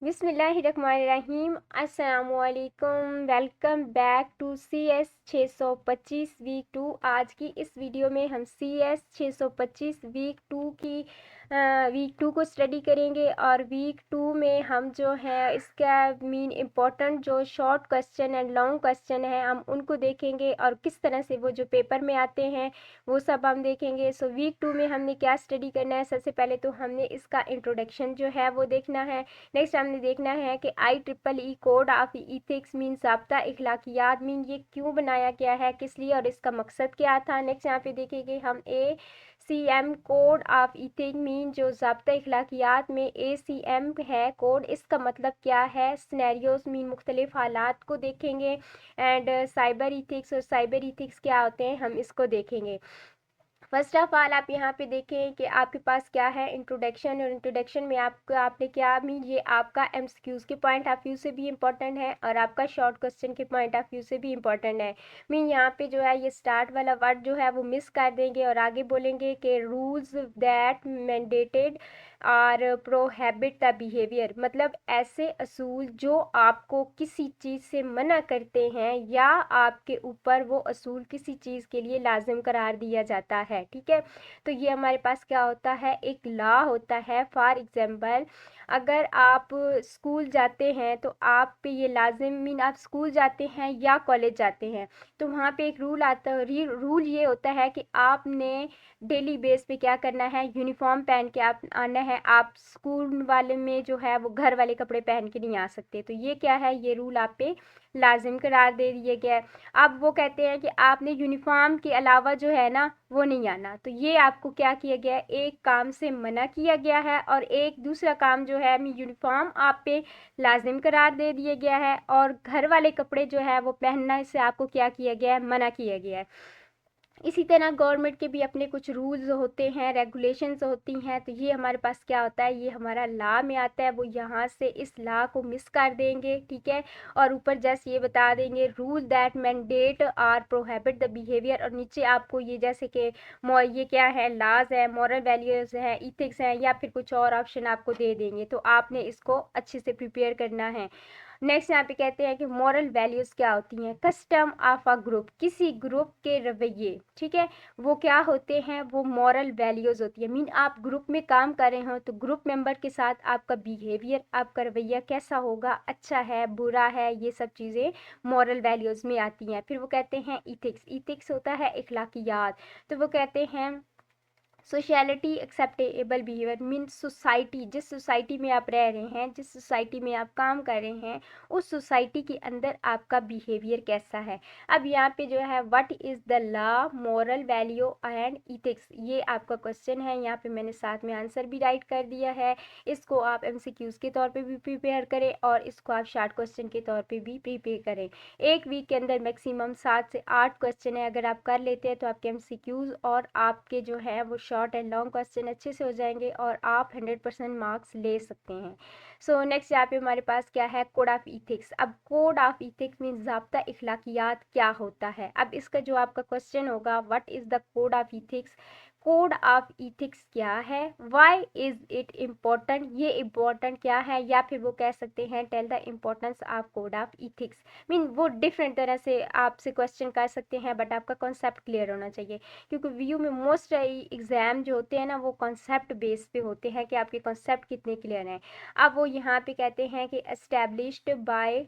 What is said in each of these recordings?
बिस्मिल्लाहिर्रहमानिर्रहीम अस्सलामुअलैकुम। Welcome back to CS 625 week 2। आज की इस वीडियो में हम CS 625 वीक 2 की वीक 2 को स्टडी करेंगे और वीक 2 में हम जो है इसका मीन इम्पोर्टेंट जो short question and long question है हम उनको देखेंगे और किस तरह से वो जो पेपर में आते हैं वो सब हम देखेंगे। सो वीक 2 में हमने क्या स्टडी करना है, सबसे पहले तो हमने इसका इंट्रोडक्शन जो है वो देखना है। नेक्स्ट हमने देखना है कि IEEE code of ethics mean ज़ाब्ता इखलाकियात मीन ये क्यों बनाया गया है, किस लिए और इसका मकसद क्या था। नेक्स्ट यहाँ पे देखेंगे हम ACM code of ethic mean जो ज़ाब्ता इखलाकियात में ACM है कोड, इसका मतलब क्या है। सिनेरियोज मीन मुख्तलिफ हालात को देखेंगे एंड साइबर इथिक्स और साइबर इथिक्स क्या होते हैं हम इसको देखेंगे। फर्स्ट ऑफ ऑल आप यहाँ पे देखें कि आपके पास क्या है इंट्रोडक्शन, और इंट्रोडक्शन में आपने क्या मीन ये आपका MCQs के पॉइंट ऑफ व्यू से भी इम्पोर्टेंट है और आपका शॉर्ट क्वेश्चन के पॉइंट ऑफ व्यू से भी इम्पोर्टेंट है। मीन यहाँ पे जो है ये स्टार्ट वाला वर्ड जो है वो मिस कर देंगे और आगे बोलेंगे कि रूल्स दैट मैंडेटेड और प्रोहिबिट द बिहेवियर, मतलब ऐसे असूल जो आपको किसी चीज़ से मना करते हैं या आपके ऊपर वो असूल किसी चीज़ के लिए लाजिम करार दिया जाता है। ठीक है, तो ये हमारे पास क्या होता है, एक लॉ होता है। फॉर एग्जांपल अगर आप स्कूल जाते हैं तो आप पे ये लाजिम मीन आप स्कूल जाते हैं या कॉलेज जाते हैं तो वहाँ पे एक रूल आता है। रूल ये होता है कि आपने डेली बेस पे क्या करना है, यूनिफॉर्म पहन के आप आना है। आप स्कूल वाले में जो है वो घर वाले कपड़े पहन के नहीं आ सकते, तो ये क्या है, ये रूल आप पे लाजिम करार दे दिया गया है। अब वो कहते हैं कि आपने यूनिफॉर्म के अलावा जो है ना वो नहीं आना, तो ये आपको क्या किया गया है, एक काम से मना किया गया है और एक दूसरा काम जो है यूनिफॉर्म आप पे लाजिम करार दे दिया गया है और घर वाले कपड़े जो है वो पहनना से आपको क्या किया गया है, मना किया गया है। इसी तरह गवर्नमेंट के भी अपने कुछ रूल्स होते हैं, रेगुलेशंस होती हैं, तो ये हमारे पास क्या होता है, ये हमारा लॉ में आता है। वो यहाँ से इस लॉ को मिस कर देंगे, ठीक है, और ऊपर जैसे ये बता देंगे रूल दैट मैंडेट और प्रोहिबिट द बिहेवियर, और नीचे आपको ये जैसे कि ये क्या है, लॉज है, मॉरल वैल्यूज है, इथिक्स है या फिर कुछ और ऑप्शन आपको दे देंगे, तो आपने इसको अच्छे से प्रिपेयर करना है। नेक्स्ट यहाँ पे कहते हैं कि मॉरल वैल्यूज़ क्या होती हैं, कस्टम ऑफ अ ग्रुप, किसी ग्रुप के रवैये, ठीक है, वो क्या होते हैं, वो मॉरल वैल्यूज़ होती है। मीन आप ग्रुप में काम कर रहे हो तो ग्रुप मेंबर के साथ आपका बिहेवियर, आपका रवैया कैसा होगा, अच्छा है बुरा है, ये सब चीज़ें मॉरल वैल्यूज़ में आती हैं। फिर वो कहते हैं इथिक्स, इथिक्स होता है इखलाकियात, तो वो कहते हैं सोशैलिटी एक्सेप्टेबल बिहेवियर मीन सोसाइटी, जिस सोसाइटी में आप रह रहे हैं, जिस सोसाइटी में आप काम कर रहे हैं, उस सोसाइटी के अंदर आपका बिहेवियर कैसा है। अब यहाँ पे जो है what is the law, moral value and ethics, ये आपका क्वेश्चन है। यहाँ पे मैंने साथ में आंसर भी राइट कर दिया है। इसको आप MCQs के तौर पे भी प्रिपेयर करें और इसको आप शॉर्ट क्वेश्चन के तौर पे भी प्रिपेयर करें। एक वीक के अंदर मैक्सिमम 7 से 8 क्वेश्चन है, अगर आप कर लेते हैं तो आपके MCQs और आपके जो है वो शॉर्ट एंड लॉन्ग क्वेश्चन अच्छे से हो जाएंगे और आप 100% मार्क्स ले सकते हैं। सो नेक्स्ट यहाँ पे हमारे पास क्या है, कोड ऑफ इथिक्स। अब कोड ऑफ इथिक्स मीन ज़ाब्ता इखलाकियात क्या होता है। अब इसका जो आपका क्वेश्चन होगा, what is the code of ethics, code of ethics क्या है, वाई इज़ इट इम्पोर्टेंट, ये इम्पोर्टेंट क्या है, या फिर वो कह सकते हैं tell the importance of code of ethics. Mean वो डिफरेंट तरह से आपसे क्वेश्चन कर सकते हैं, बट आपका कॉन्सेप्ट क्लियर होना चाहिए, क्योंकि व्यू में मोस्ट एग्जाम जो होते हैं ना वो कॉन्सेप्ट बेस पे होते हैं कि आपके कॉन्सेप्ट कितने क्लियर हैं। अब वो यहाँ पे कहते हैं कि established by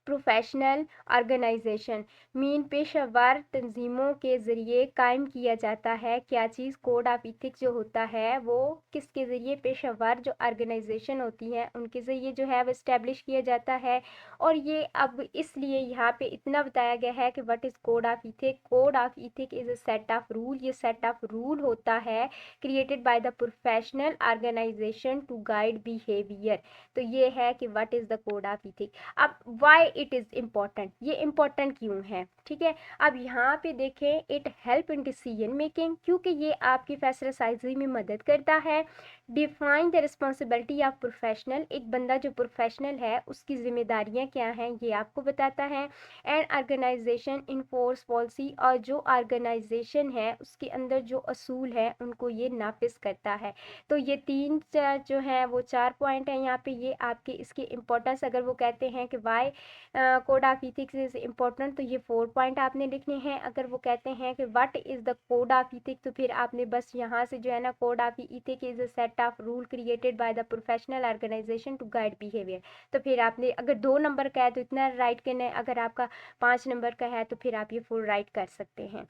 professional organisation mean पेशेवर तंजीमों के ज़रिए कायम किया जाता है। क्या चीज़, कोड ऑफ इथिक्स जो होता है वो किसके ज़रिए, पेशेवर जो ऑर्गेनाइजेशन होती है उनके ज़रिए जो है वो इस्टेब्लिश किया जाता है। और ये अब इसलिए यहाँ पे इतना बताया गया है कि what is code of ethic, code of ethic is a set of rule, ये सेट ऑफ रूल होता है created by the professional organisation to guide behaviour. तो ये है कि what is the code of ethic. अब वाई इट इज़ इम्पॉर्टेंट, ये important क्यों है, ठीक है। अब यहाँ पे देखें, it help in decision making, क्योंकि ये आपकी फैसला साजी में मदद करता है। Define the responsibility of professional, एक बंदा जो प्रोफेशनल है उसकी जिम्मेदारियां क्या हैं ये आपको बताता है। एंड ऑर्गेनाइजेशन इनफोर्स पॉलिसी, और जो ऑर्गेनाइजेशन है उसके अंदर जो असूल है उनको ये नाफिज करता है। तो ये तीन जो है वो 4 पॉइंट हैं यहाँ पे। ये आपके इसके इम्पोर्टेंस, अगर वो कहते हैं कि why code of ethics is important, तो ये 4 पॉइंट आपने लिखने हैं। अगर वो कहते हैं कि what is the code of ethics, तो फिर आपने बस यहाँ से जो है ना, code of ethics is a set of rule created by the professional organisation to guide behaviour. तो फिर आपने अगर 2 नंबर का है तो इतना राइट करना है, अगर आपका 5 नंबर का है तो फिर आप ये फुल राइट कर सकते हैं।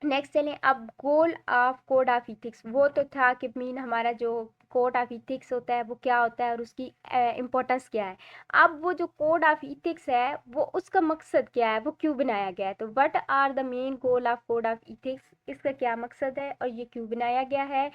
नेक्स्ट चलें अब गोल ऑफ कोड ऑफ इथिक्स। वो तो था कि मीन हमारा जो कोड ऑफ इथिक्स होता है वो क्या होता है और उसकी इम्पोर्टेंस क्या है। अब वो जो कोड ऑफ इथिक्स है वो उसका मकसद क्या है, वो क्यों बनाया गया है। तो what are the main goal of code of ethics, इसका क्या मकसद है और ये क्यों बनाया गया है।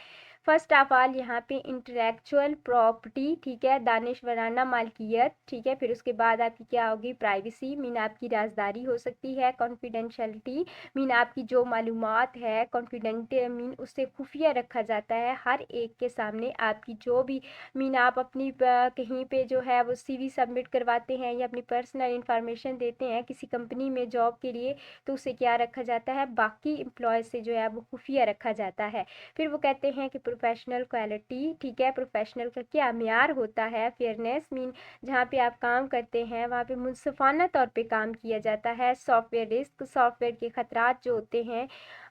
फर्स्ट ऑफ ऑल यहाँ पे इंटेलेक्चुअल प्रॉपर्टी, ठीक है, दानिशवराना मालकियत, ठीक है। फिर उसके बाद आपकी क्या होगी, प्राइवेसी, मीन आपकी राजदारी हो सकती है। कॉन्फिडेंशियलिटी, मीन आपकी जो मालूमात है कॉन्फिडेंट मीन उससे खुफिया रखा जाता है हर एक के सामने। आपकी जो भी मीन आप अपनी कहीं पे जो है वो सीवी सबमिट करवाते हैं या अपनी पर्सनल इंफॉर्मेशन देते हैं किसी कंपनी में जॉब के लिए, तो उसे क्या रखा जाता है, बाकी एम्प्लॉयज़ से जो है वो खुफिया रखा जाता है। फिर वो कहते हैं कि प्रोफेशनल क्वालिटी, ठीक है, प्रोफेशनल का क्या म्यार होता है। फेयरनेस, मीन जहाँ पे आप काम करते हैं वहाँ पे मुनसिफाना तौर पे काम किया जाता है। सॉफ्टवेयर रिस्क, सॉफ्टवेयर के खतरात जो होते हैं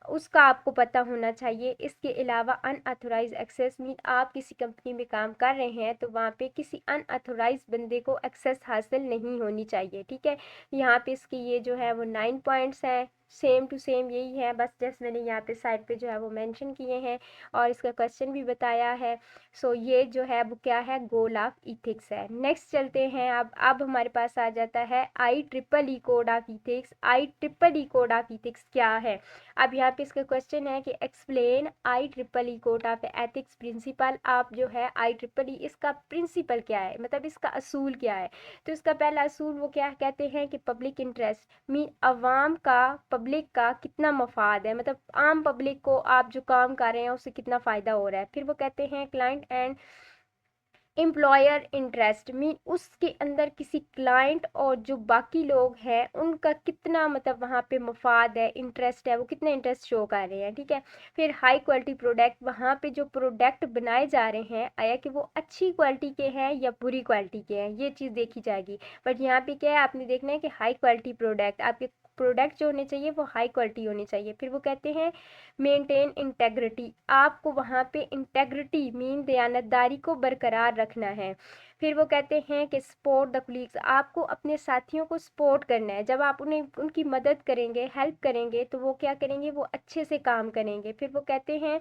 उसका आपको पता होना चाहिए। इसके अलावा अनऑथोराइज एक्सेस, मीन आप किसी कंपनी में काम कर रहे हैं तो वहाँ पे किसी अनऑथोराइज बंदे को एक्सेस हासिल नहीं होनी चाहिए, ठीक है। यहाँ पे इसकी ये जो है वो 9 पॉइंट्स हैं, सेम टू सेम यही है, बस जैसे मैंने यहाँ पे साइड पे जो है वो मेंशन किए हैं और इसका क्वेश्चन भी बताया है। सो ये जो है वो क्या है, गोल ऑफ इथिक्स है। नेक्स्ट चलते हैं अब हमारे पास आ जाता है IEEE code of ethics. IEEE code of ethics क्या है। अब यहाँ पे इसका क्वेश्चन है कि explain IEEE code of ethics principle. आप जो है IEEE इसका प्रिंसिपल क्या है, मतलब इसका असूल क्या है। तो इसका पहला असूल वो क्या कहते हैं कि पब्लिक इंटरेस्ट, मीन अवाम का, पब्लिक का कितना मफाद है, मतलब आम पब्लिक को आप जो काम कर रहे हैं उससे कितना फ़ायदा हो रहा है। फिर वो कहते हैं client and employer interest, mean उसके अंदर किसी क्लाइंट और जो बाकी लोग हैं उनका कितना मतलब वहाँ पे मफाद है, इंटरेस्ट है, वो कितना इंटरेस्ट शो कर रहे हैं, ठीक है। फिर हाई क्वालिटी प्रोडक्ट, वहाँ पे जो प्रोडक्ट बनाए जा रहे हैं आया कि वो अच्छी क्वालिटी के हैं या बुरी क्वालिटी के हैं, ये चीज़ देखी जाएगी। बट यहाँ पे क्या है, आपने देखना है कि हाई क्वालिटी प्रोडक्ट, आपके प्रोडक्ट जो होने चाहिए वो हाई क्वालिटी होनी चाहिए। फिर वो कहते हैं मेंटेन इंटेग्रिटी, आपको वहाँ पे इंटेग्रिटी मीन दयानतदारी को बरकरार रखना है। फिर वो कहते हैं कि सपोर्ट द कलीग्स, आपको अपने साथियों को सपोर्ट करना है। जब आप उन्हें उनकी मदद करेंगे, हेल्प करेंगे, तो वो क्या करेंगे, वो अच्छे से काम करेंगे। फिर वो कहते हैं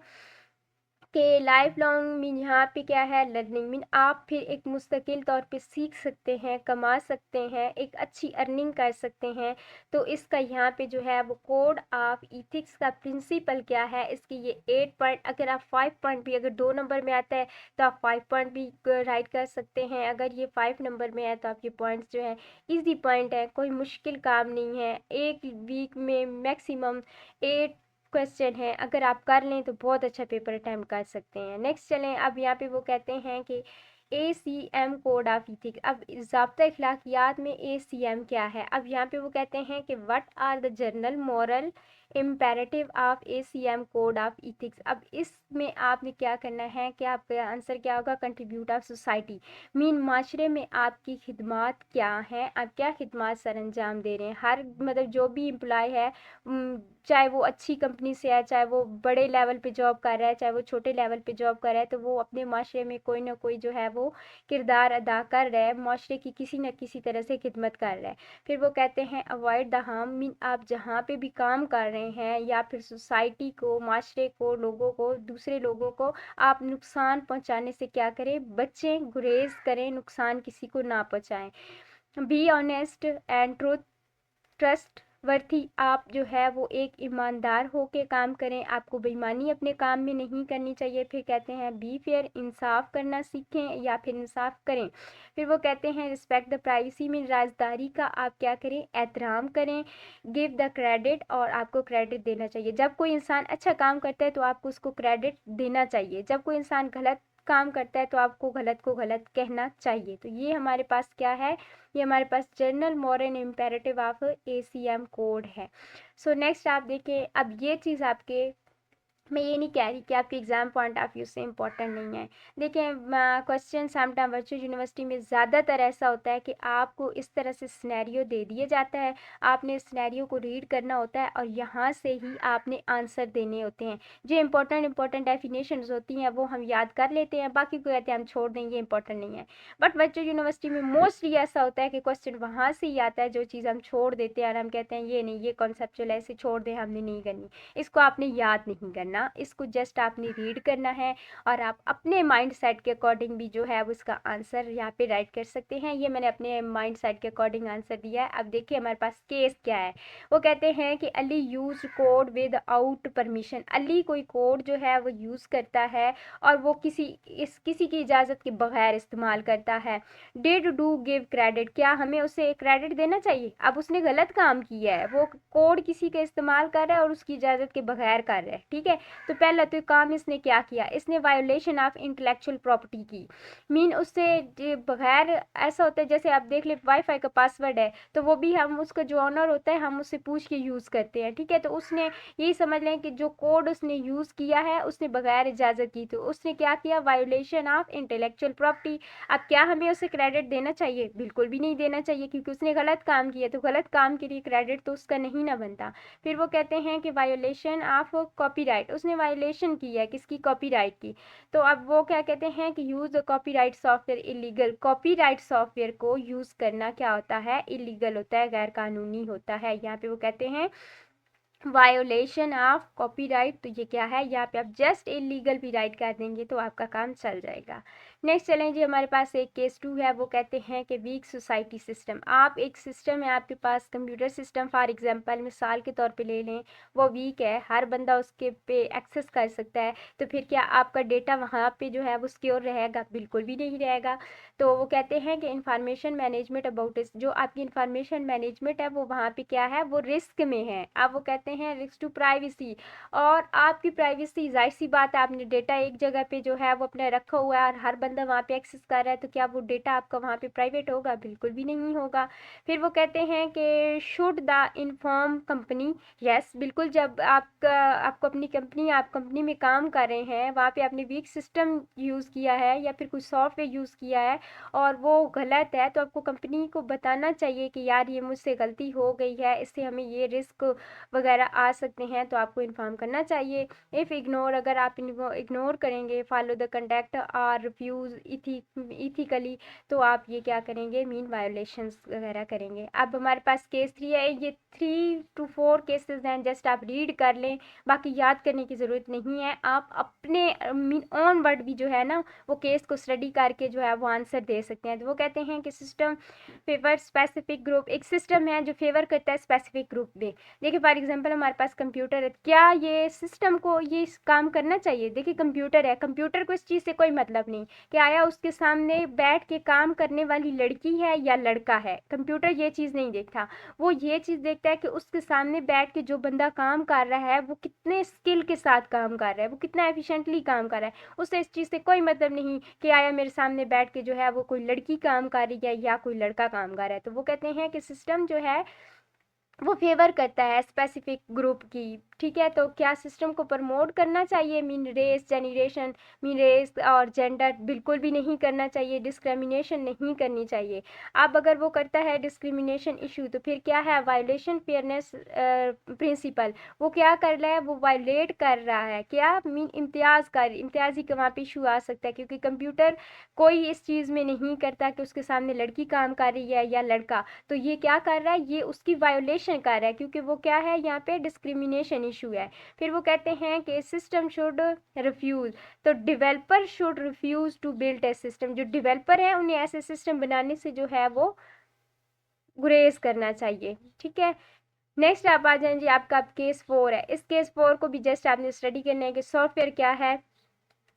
कि लाइफ लॉन्ग मीन यहाँ पे क्या है, लर्निंग, मीन आप फिर एक मुस्तकिल तौर पे सीख सकते हैं, कमा सकते हैं, एक अच्छी अर्निंग कर सकते हैं। तो इसका यहाँ पे जो है वो कोड ऑफ इथिक्स का प्रिंसिपल क्या है, इसकी ये 8 पॉइंट, अगर आप 5 पॉइंट भी, अगर 2 नंबर में आता है तो आप 5 पॉइंट भी राइट कर सकते हैं। अगर ये 5 नंबर में है तो आपके पॉइंट्स जो है ईजी पॉइंट है, कोई मुश्किल काम नहीं है। एक वीक में मैक्सिमम 8 क्वेश्चन है, अगर आप कर लें तो बहुत अच्छा पेपर अटैम्प्ट कर सकते हैं। नेक्स्ट चलें, अब यहाँ पे वो कहते हैं कि ACM कोड ऑफ इथिक्स। अब ज़ाब्ता इखलाकियात में ACM क्या है। अब यहाँ पे वो कहते हैं कि what are the general moral imperative of ACM code of ethics. अब इसमें आपने क्या करना है कि आपका आंसर क्या होगा, कंट्रीब्यूट ऑफ सोसाइटी, मीन माशरे में आपकी खिदमात क्या हैं, आप क्या खिदमात सर अंजाम दे रहे हैं। हर मतलब जो भी एम्प्लॉय है, चाहे वो अच्छी कंपनी से है, चाहे वो बड़े लेवल पे जॉब कर रहा है, चाहे वो छोटे लेवल पे जॉब कर रहा है, तो वो अपने माशरे में कोई ना कोई जो है वो किरदार अदा कर रहा है, माशरे की किसी न किसी तरह से खिदमत कर रहा है। फिर वो कहते हैं अवॉइड द हार्म, मीन आप जहाँ पे भी काम कर रहे हैं या फिर सोसाइटी को, माशरे को, लोगों को, दूसरे लोगों को आप नुकसान पहुँचाने से क्या करें, बचें, गुरेज करें, नुकसान किसी को ना पहुँचाएं। Be honest and trustworthy, आप जो है वो एक ईमानदार होके काम करें, आपको बेईमानी अपने काम में नहीं करनी चाहिए। फिर कहते हैं बी फेयर, इंसाफ करना सीखें या फिर इंसाफ करें। फिर वो कहते हैं रिस्पेक्ट द प्राइवेसी, में राजदारी का आप क्या करें, एहतराम करें। गिव द क्रेडिट, और आपको क्रेडिट देना चाहिए। जब कोई इंसान अच्छा काम करता है तो आपको उसको क्रेडिट देना चाहिए, जब कोई इंसान गलत काम करता है तो आपको गलत को गलत कहना चाहिए। तो ये हमारे पास क्या है, ये हमारे पास general moral imperative of ACM code है। सो नेक्स्ट आप देखें, अब ये चीज़ आपके, मैं ये नहीं कह रही कि आपके एग्ज़ाम पॉइंट ऑफ व्यू से इम्पोर्टेंट नहीं है। देखें, क्वेश्चन समटाइम वर्चुअल यूनिवर्सिटी में ज़्यादातर ऐसा होता है कि आपको इस तरह से सिनेरियो दे दिया जाता है, आपने सिनेरियो को रीड करना होता है और यहाँ से ही आपने आंसर देने होते हैं। जो इंपॉर्टेंट डेफिनेशंस होती हैं वो हम याद कर लेते हैं, बाकी को कहते हैं हम छोड़ देंगे, इंपॉर्टेंट नहीं है। बट वर्चुअल यूनिवर्सिटी में मोस्टली ऐसा होता है कि क्वेश्चन वहाँ से ही आता है जो चीज़ हम छोड़ देते हैं और हम कहते हैं ये नहीं, ये कॉन्सेप्चुअल ऐसे छोड़ दें, हमने नहीं करनी, इसको आपने याद नहीं करना, इसको जस्ट आपने रीड करना है और आप अपने माइंड सेट के अकॉर्डिंग भी जो है वो इसका आंसर यहाँ पे राइट कर सकते हैं। ये मैंने अपने माइंड सेट के अकॉर्डिंग आंसर दिया है। अब देखिए हमारे पास केस क्या है, वो कहते हैं कि Ali use code with out permission. Ali कोई कोड जो है वो यूज़ करता है और वो किसी की इजाज़त के बगैर इस्तेमाल करता है। डिड डू गिव क्रेडिट, क्या हमें उसे क्रेडिट देना चाहिए? अब उसने गलत काम किया है, वो कोड किसी का इस्तेमाल कर रहा है और उसकी इजाज़त के बगैर कर रहा है, ठीक है। तो पहला तो काम इसने क्या किया, इसने वायोलेशन ऑफ इंटेलेक्चुअल प्रॉपर्टी की। मीन उससे बगैर, ऐसा होता है जैसे आप देख ले वाईफाई का पासवर्ड है तो वो भी हम उसका जो ऑनर होता है हम उससे पूछ के यूज़ करते हैं, ठीक है। तो उसने यही समझ लें कि जो कोड उसने यूज़ किया है उसने बगैर इजाज़त की, तो उसने क्या किया, वायोलेशन ऑफ इंटेलेक्चुअल प्रॉपर्टी। अब क्या हमें उसे क्रेडिट देना चाहिए? बिल्कुल भी नहीं देना चाहिए, क्योंकि उसने गलत काम किया, तो गलत काम के लिए क्रेडिट तो उसका नहीं ना बनता। फिर वो कहते हैं कि वायोलेशन ऑफ कॉपीराइट, उसने वायोलेशन की है किसकी, कॉपीराइट की। तो अब वो क्या कहते हैं कि use copyright software illegal, copyright software को यूज़ करना क्या होता है, इलीगल होता है, गैर कानूनी होता है। यहाँ पे वो कहते हैं वायोलेशन ऑफ कॉपीराइट, तो ये क्या है, यहाँ पे आप जस्ट इलीगल भी राइट कर देंगे तो आपका काम चल जाएगा। नेक्स्ट चलें जी, हमारे पास एक केस 2 है, वो कहते हैं कि वीक सोसाइटी सिस्टम। आप एक सिस्टम है आपके पास, कंप्यूटर सिस्टम फॉर एग्जांपल मिसाल के तौर पे ले लें, वो वीक है, हर बंदा उसके पे एक्सेस कर सकता है, तो फिर क्या आपका डेटा वहाँ पे जो है वो सिक्योर रहेगा? बिल्कुल भी नहीं रहेगा। तो वो कहते हैं कि इंफॉर्मेशन मैनेजमेंट अबाउट इस, जो आपकी इंफॉर्मेशन मैनेजमेंट है वो वहाँ पे क्या है, वो रिस्क में है। अब वो कहते हैं रिस्क टू प्राइवेसी, और आपकी प्राइवेसी, जाहिर सी बात है आपने डेटा एक जगह पे जो है वो अपने रखा हुआ है और हर बंदा वहाँ पे एक्सेस कर रहा है, तो क्या वो डेटा आपका वहाँ पे प्राइवेट होगा? बिल्कुल भी नहीं होगा। फिर वो कहते हैं कि should the inform company, yes बिल्कुल, जब आपको अपनी कंपनी, आप कंपनी में काम कर रहे हैं, वहाँ पे आपने वीक सिस्टम यूज़ किया है या फिर कुछ सॉफ्टवेयर यूज़ किया है और वो गलत है, तो आपको कंपनी को बताना चाहिए कि यार ये मुझसे गलती हो गई है, इससे हमें ये रिस्क वगैरह आ सकते हैं, तो आपको इन्फॉर्म करना चाहिए। इफ़ इग्नोर, अगर आप इग्नोर करेंगे, फॉलो द कंडक्ट और रिफ्यूज़ इथिकली, तो आप ये क्या करेंगे, मीन वायोलेशंस वगैरह करेंगे। अब हमारे पास केस 3 है, ये 3 to 4 केसेस हैं, जस्ट आप रीड कर लें, बाकी याद करने की ज़रूरत नहीं है। आप अपने मीन ऑन वर्ड भी जो है ना वो केस को स्टडी करके जो है वो आंसर दे सकते हैं। तो वो कहते हैं कि सिस्टम फेवर स्पेसिफिक ग्रुप, एक सिस्टम है जो फेवर करता है स्पेसिफिक ग्रुप में। देखिए फॉर एग्जांपल हमारे पास कंप्यूटर है, क्या ये सिस्टम को ये काम करना चाहिए? देखिए कंप्यूटर है, कंप्यूटर को इस चीज़ से कोई मतलब नहीं कि आया उसके सामने बैठ के काम करने वाली लड़की है या लड़का है, कंप्यूटर ये चीज़ नहीं देखता। वो ये चीज़ देखता है कि उसके सामने बैठ के जो बंदा काम कर रहा है वो कितने स्किल के साथ काम कर रहा है, वो कितना एफिशिएंटली काम कर रहा है। उससे इस चीज़ से कोई मतलब नहीं कि आया मेरे सामने बैठ के जो है वो कोई लड़की काम कर रही है या कोई लड़का काम कर रहा है। तो वो कहते हैं कि सिस्टम जो है वो फेवर करता है स्पेसिफिक ग्रुप की, ठीक है। तो क्या सिस्टम को प्रमोट करना चाहिए, mean race generation, mean race और जेंडर, बिल्कुल भी नहीं करना चाहिए, डिस्क्रिमिनेशन नहीं करनी चाहिए। अब अगर वो करता है डिस्क्रिमिनेशन इशू, तो फिर क्या है, वायोलेशन फेयरनेस प्रिंसिपल, वो क्या कर रहा है, वो वायलेट कर रहा है, क्या मीन इम्तियाजी का वहाँ पे इशू आ सकता है, क्योंकि कंप्यूटर कोई इस चीज़ में नहीं करता कि उसके सामने लड़की काम कर रही है या लड़का, तो ये क्या कर रहा है, ये उसकी वायोलेशन कर रहा है, क्योंकि वो क्या है, यहाँ पे डिस्क्रिमिनेशन इशू है। फिर वो कहते हैं कि सिस्टम शुड रिफ्यूज, तो developer should refuse to build a system, जो डेवलपर है उन्हें ऐसे सिस्टम बनाने से जो है वो गुरेज करना चाहिए, ठीक है। नेक्स्ट आप आ जाएं जी, आपका केस 4 है। इस केस 4 को भी जस्ट आपने स्टडी करना है कि सॉफ्टवेयर क्या है,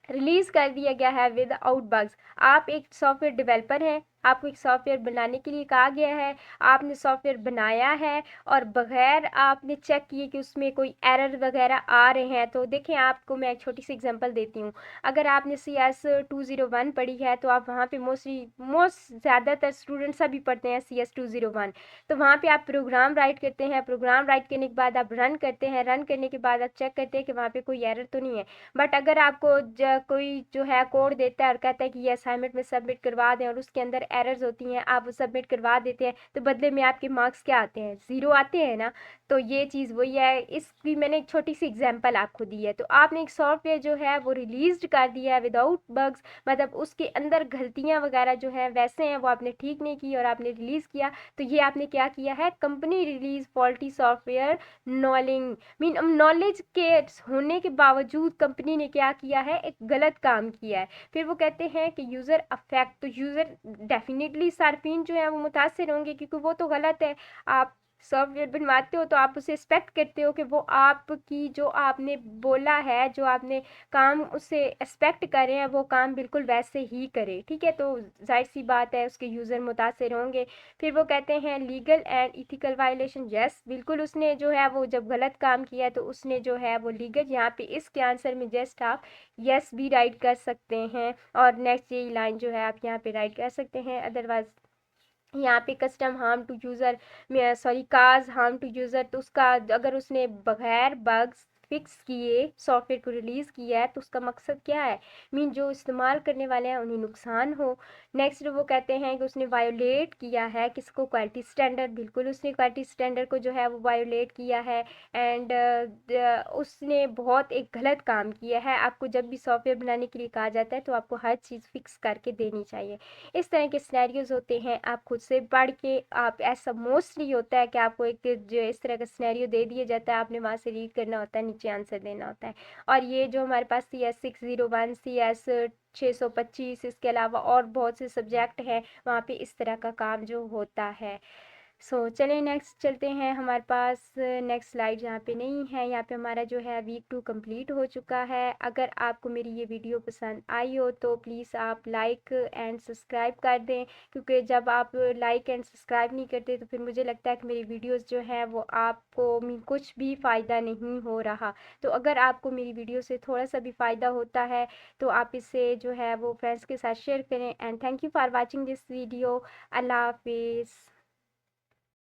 रिलीज कर दिया गया है विद आउट बग्स। आप एक सॉफ्टवेयर डेवलपर हैं, आपको एक सॉफ्टवेयर बनाने के लिए कहा गया है, आपने सॉफ्टवेयर बनाया है और बगैर आपने चेक किए कि उसमें कोई एरर वगैरह आ रहे हैं। तो देखें, आपको मैं एक छोटी सी एग्जांपल देती हूँ। अगर आपने CS 201 पढ़ी है तो आप वहाँ पे मोस्ट ज़्यादातर स्टूडेंट सभी पढ़ते हैं CS 201। तो वहाँ पे आप प्रोग्राम राइट करते हैं, प्रोग्राम राइट करने के बाद आप रन करते हैं, रन करने के बाद आप चेक करते हैं कि वहाँ पे कोई एरर तो नहीं है। बट अगर आपको कोई जो है कोड देता है और कहता है कि ये असाइनमेंट में सबमिट करवा दें और उसके अंदर एरर्स होती हैं, आप वो सबमिट करवा देते हैं, तो बदले में आपके मार्क्स क्या आते हैं? 0 आते हैं ना। तो ये चीज़ वही है। इसकी मैंने एक छोटी सी एग्जांपल आपको दी है। तो आपने एक सॉफ्टवेयर जो है वो रिलीज कर दिया है विदाउट बग्स, मतलब उसके अंदर गलतियां वगैरह जो है वैसे हैं वो आपने ठीक नहीं की और आपने रिलीज़ किया। तो ये आपने क्या किया है? Company release faulty software knowing mean knowledge के होने के बावजूद कंपनी ने क्या किया है? एक गलत काम किया है। फिर वो कहते हैं कि यूज़र अफेक्ट, तो यूज़र डेफिनेटली सार्फिन जो है वो मुतासर होंगे, क्योंकि वो तो गलत है। आप सॉफ्टवेयर बनवाते हो तो आप उसे एक्सपेक्ट करते हो कि वो आपकी जो आपने बोला है, जो आपने काम उससे एक्सपेक्ट कर रहे हैं, वो काम बिल्कुल वैसे ही करे। ठीक है, तो जाहिर सी बात है उसके यूज़र मुतासर होंगे। फिर वो कहते हैं legal and ethical violation, yes बिल्कुल उसने जो है वो जब गलत काम किया है तो उसने जो है वो लीगल, यहाँ पे इसके आंसर में जस्ट आप यस भी राइट कर सकते हैं और नेक्स्ट यही लाइन जो है आप यहाँ पे राइट कर सकते हैं। अदरवाइज यहाँ पे custom harm to user, sorry cause harm to user, तो उसका अगर उसने बगैर बग्स फिक्स किए सॉफ्टवेयर को रिलीज़ किया है तो उसका मकसद क्या है? मीन जो इस्तेमाल करने वाले हैं उन्हें नुकसान हो। नेक्स्ट वो कहते हैं कि उसने वायोलेट किया है किसको? क्वालिटी स्टैंडर्ड, बिल्कुल उसने क्वालिटी स्टैंडर्ड को जो है वो वायोलेट किया है। एंड उसने बहुत एक गलत काम किया है। आपको जब भी सॉफ्टवेयर बनाने के लिए कहा जाता है तो आपको हर चीज़ फिक्स करके देनी चाहिए। इस तरह के सिनेरियोज होते हैं, आप खुद से पढ़ के आप, ऐसा मोस्टली होता है कि आपको एक जो इस तरह का सिनेरियो दे दिया जाता है, आपने वहाँ से रीड करना होता है, नीचे आंसर देना होता है। और ये जो हमारे पास CS 601, CS 625, इसके अलावा और बहुत से सब्जेक्ट हैं, वहाँ पे इस तरह का काम जो होता है। चलें नेक्स्ट चलते हैं। हमारे पास नेक्स्ट स्लाइड यहाँ पे नहीं है। यहाँ पे हमारा जो है वीक 2 कंप्लीट हो चुका है। अगर आपको मेरी ये वीडियो पसंद आई हो तो प्लीज़ आप लाइक एंड सब्सक्राइब कर दें, क्योंकि जब आप लाइक एंड सब्सक्राइब नहीं करते तो फिर मुझे लगता है कि मेरी वीडियोस जो हैं वो आपको कुछ भी फ़ायदा नहीं हो रहा। तो अगर आपको मेरी वीडियो से थोड़ा सा भी फ़ायदा होता है तो आप इसे जो है वो फ्रेंड्स के साथ शेयर करें। And thank you for watching this video. अल्लाह हाफिज़।